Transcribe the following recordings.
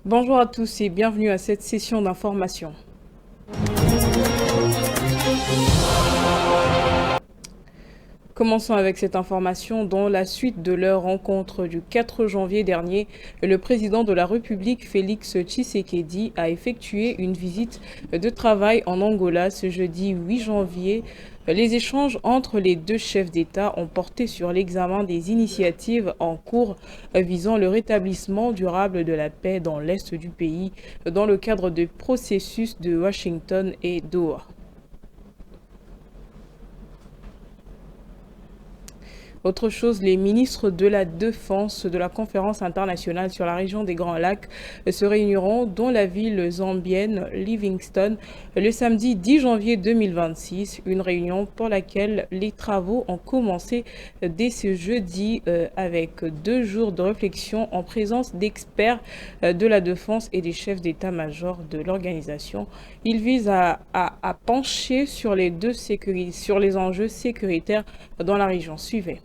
Bonjour à tous et bienvenue à cette session d'information. Commençons avec cette information. Dans la suite de leur rencontre du 4 janvier dernier, le président de la République, Félix Tshisekedi, a effectué une visite de travail en Angola ce jeudi 8 janvier. Les échanges entre les deux chefs d'État ont porté sur l'examen des initiatives en cours visant le rétablissement durable de la paix dans l'est du pays dans le cadre du processus de Washington et Doha. Autre chose, les ministres de la Défense de la Conférence internationale sur la région des Grands Lacs se réuniront dans la ville zambienne Livingstone le samedi 10 janvier 2026, une réunion pour laquelle les travaux ont commencé dès ce jeudi avec 2 jours de réflexion en présence d'experts de la défense et des chefs d'état-major de l'organisation. Il vise à pencher sur les enjeux sécuritaires dans la région. Suivez.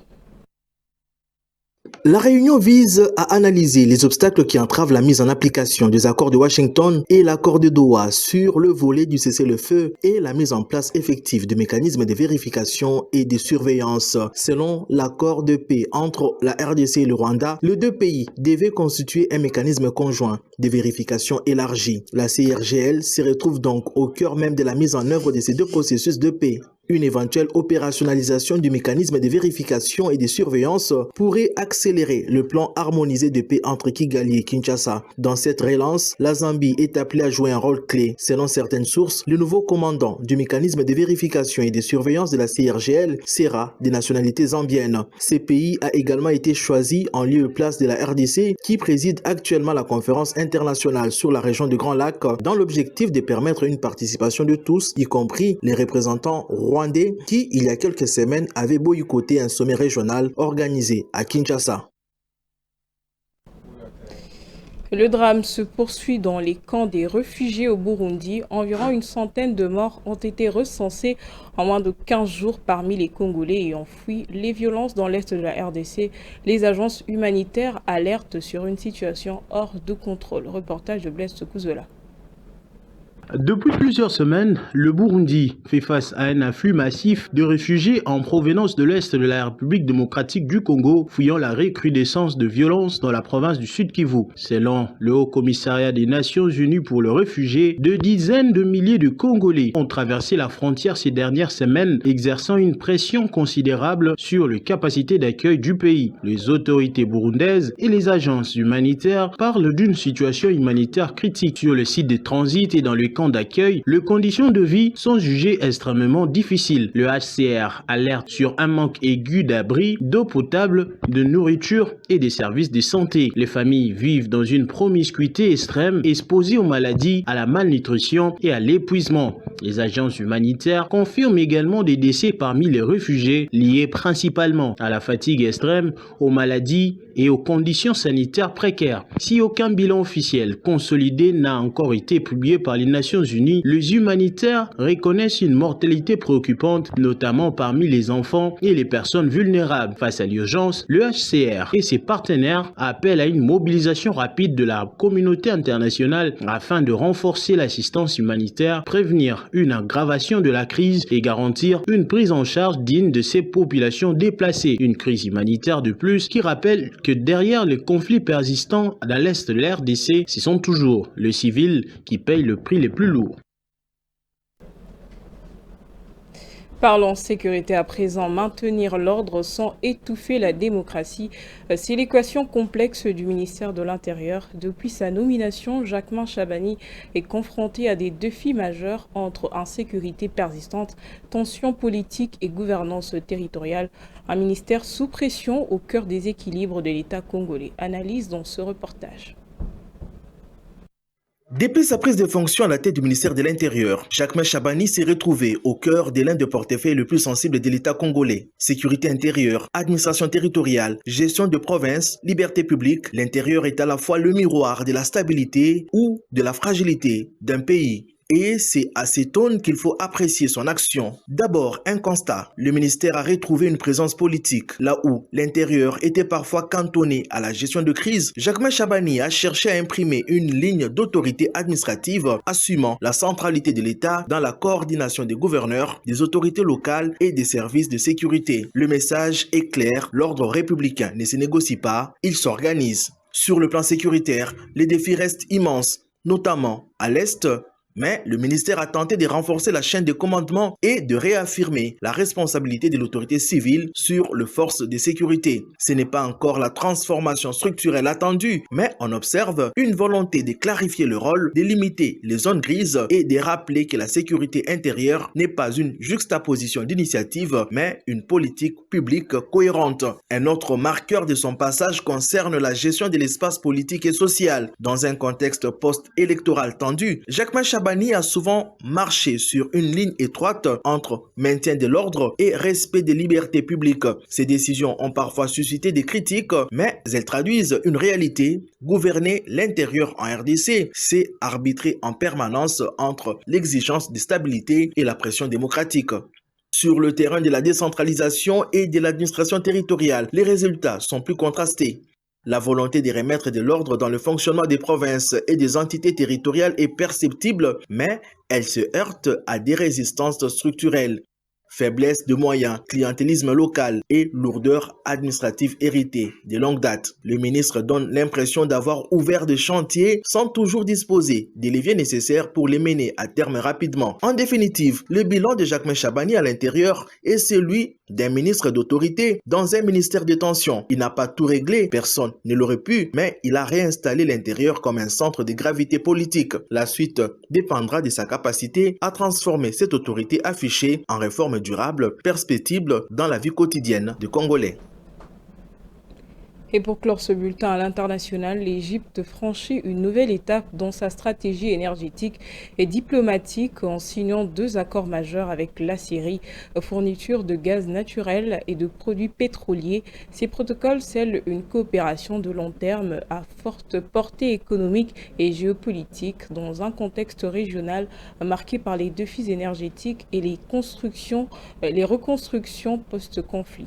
La réunion vise à analyser les obstacles qui entravent la mise en application des accords de Washington et l'accord de Doha sur le volet du cessez-le-feu et la mise en place effective de mécanismes de vérification et de surveillance. Selon l'accord de paix entre la RDC et le Rwanda, les deux pays devaient constituer un mécanisme conjoint de vérification élargi. La CIRGL se retrouve donc au cœur même de la mise en œuvre de ces deux processus de paix. Une éventuelle opérationnalisation du mécanisme de vérification et de surveillance pourrait accélérer le plan harmonisé de paix entre Kigali et Kinshasa. Dans cette relance, la Zambie est appelée à jouer un rôle clé. Selon certaines sources, le nouveau commandant du mécanisme de vérification et de surveillance de la CIRGL sera de nationalité zambienne. Ce pays a également été choisi en lieu et place de la RDC qui préside actuellement la conférence internationale sur la région du Grand Lac dans l'objectif de permettre une participation de tous, y compris les représentants rwandais qui, il y a quelques semaines, avaient boycotté un sommet régional organisé à Kinshasa. Le drame se poursuit dans les camps des réfugiés au Burundi. Environ une centaine de morts ont été recensés en moins de 15 jours parmi les Congolais ayant fui les violences dans l'est de la RDC. Les agences humanitaires alertent sur une situation hors de contrôle. Reportage de Blaise Kouzola. Depuis plusieurs semaines, le Burundi fait face à un afflux massif de réfugiés en provenance de l'Est de la République démocratique du Congo, fuyant la recrudescence de violences dans la province du Sud Kivu. Selon le Haut Commissariat des Nations Unies pour les réfugiés, de dizaines de milliers de Congolais ont traversé la frontière ces dernières semaines, exerçant une pression considérable sur les capacités d'accueil du pays. Les autorités burundaises et les agences humanitaires parlent d'une situation humanitaire critique sur le site de transit et dans le camps d'accueil, les conditions de vie sont jugées extrêmement difficiles. Le HCR alerte sur un manque aigu d'abri, d'eau potable, de nourriture et des services de santé. Les familles vivent dans une promiscuité extrême, exposées aux maladies, à la malnutrition et à l'épuisement. Les agences humanitaires confirment également des décès parmi les réfugiés liés principalement à la fatigue extrême, aux maladies et aux conditions sanitaires précaires. Si aucun bilan officiel consolidé n'a encore été publié par les Nations Unies, les humanitaires reconnaissent une mortalité préoccupante, notamment parmi les enfants et les personnes vulnérables. Face à l'urgence, le HCR et ses partenaires appellent à une mobilisation rapide de la communauté internationale afin de renforcer l'assistance humanitaire, prévenir une aggravation de la crise et garantir une prise en charge digne de ces populations déplacées. Une crise humanitaire de plus qui rappelle que derrière les conflits persistants dans l'est de la RDC, ce sont toujours les civils qui payent le prix les plus lourds. Parlons sécurité à présent. Maintenir l'ordre sans étouffer la démocratie, c'est l'équation complexe du ministère de l'Intérieur. Depuis sa nomination, Jacquemain Chabani est confronté à des défis majeurs entre insécurité persistante, tensions politiques et gouvernance territoriale. Un ministère sous pression au cœur des équilibres de l'État congolais. Analyse dans ce reportage. Depuis sa prise de fonction à la tête du ministère de l'Intérieur, Jacquemain Chabani s'est retrouvé au cœur de l'un des portefeuilles les plus sensibles de l'État congolais. Sécurité intérieure, administration territoriale, gestion de province, liberté publique, l'intérieur est à la fois le miroir de la stabilité ou de la fragilité d'un pays. Et c'est à cette aune qu'il faut apprécier son action. D'abord, un constat. Le ministère a retrouvé une présence politique. Là où l'intérieur était parfois cantonné à la gestion de crise, Jacquemain Chabani a cherché à imprimer une ligne d'autorité administrative assumant la centralité de l'État dans la coordination des gouverneurs, des autorités locales et des services de sécurité. Le message est clair, l'ordre républicain ne se négocie pas, il s'organise. Sur le plan sécuritaire, les défis restent immenses, notamment à l'Est, mais le ministère a tenté de renforcer la chaîne de commandement et de réaffirmer la responsabilité de l'autorité civile sur les forces de sécurité. Ce n'est pas encore la transformation structurelle attendue, mais on observe une volonté de clarifier le rôle, de limiter les zones grises et de rappeler que la sécurité intérieure n'est pas une juxtaposition d'initiatives, mais une politique publique cohérente. Un autre marqueur de son passage concerne la gestion de l'espace politique et social. Dans un contexte post-électoral tendu, Jacquemain Chabani a souvent marché sur une ligne étroite entre maintien de l'ordre et respect des libertés publiques. Ces décisions ont parfois suscité des critiques, mais elles traduisent une réalité. Gouverner l'intérieur en RDC, c'est arbitrer en permanence entre l'exigence de stabilité et la pression démocratique. Sur le terrain de la décentralisation et de l'administration territoriale, les résultats sont plus contrastés. La volonté de remettre de l'ordre dans le fonctionnement des provinces et des entités territoriales est perceptible, mais elle se heurte à des résistances structurelles. Faiblesse de moyens, clientélisme local et lourdeur administrative héritée de longue date. Le ministre donne l'impression d'avoir ouvert des chantiers sans toujours disposer des leviers nécessaires pour les mener à terme rapidement. En définitive, le bilan de Jacquemain Chabani à l'intérieur est celui d'un ministre d'autorité dans un ministère de tension. Il n'a pas tout réglé, personne ne l'aurait pu, mais il a réinstallé l'intérieur comme un centre de gravité politique. La suite dépendra de sa capacité à transformer cette autorité affichée en réforme durable, perceptible dans la vie quotidienne des Congolais. Et pour clore ce bulletin à l'international, l'Égypte franchit une nouvelle étape dans sa stratégie énergétique et diplomatique en signant 2 accords majeurs avec la Syrie, fourniture de gaz naturel et de produits pétroliers. Ces protocoles scellent une coopération de long terme à forte portée économique et géopolitique dans un contexte régional marqué par les défis énergétiques et les reconstructions post-conflit.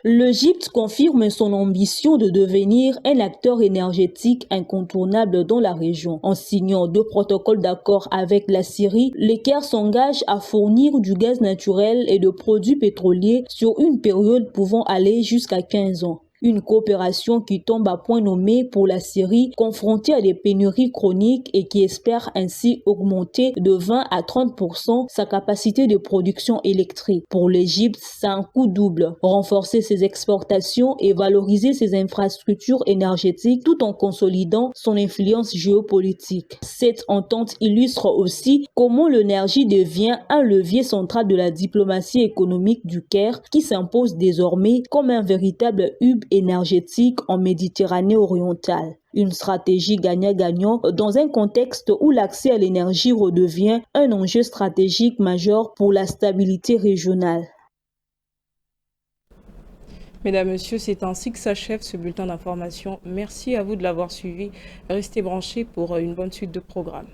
L'Égypte confirme son ambition de devenir un acteur énergétique incontournable dans la région. En signant 2 protocoles d'accord avec la Syrie, le Caire s'engage à fournir du gaz naturel et de produits pétroliers sur une période pouvant aller jusqu'à 15 ans. Une coopération qui tombe à point nommé pour la Syrie, confrontée à des pénuries chroniques et qui espère ainsi augmenter de 20 à 30% sa capacité de production électrique. Pour l'Égypte, c'est un coup double. Renforcer ses exportations et valoriser ses infrastructures énergétiques tout en consolidant son influence géopolitique. Cette entente illustre aussi comment l'énergie devient un levier central de la diplomatie économique du Caire qui s'impose désormais comme un véritable hub énergétique en Méditerranée orientale. Une stratégie gagnant-gagnant dans un contexte où l'accès à l'énergie redevient un enjeu stratégique majeur pour la stabilité régionale. Mesdames, Messieurs, c'est ainsi que s'achève ce bulletin d'information. Merci à vous de l'avoir suivi. Restez branchés pour une bonne suite de programmes.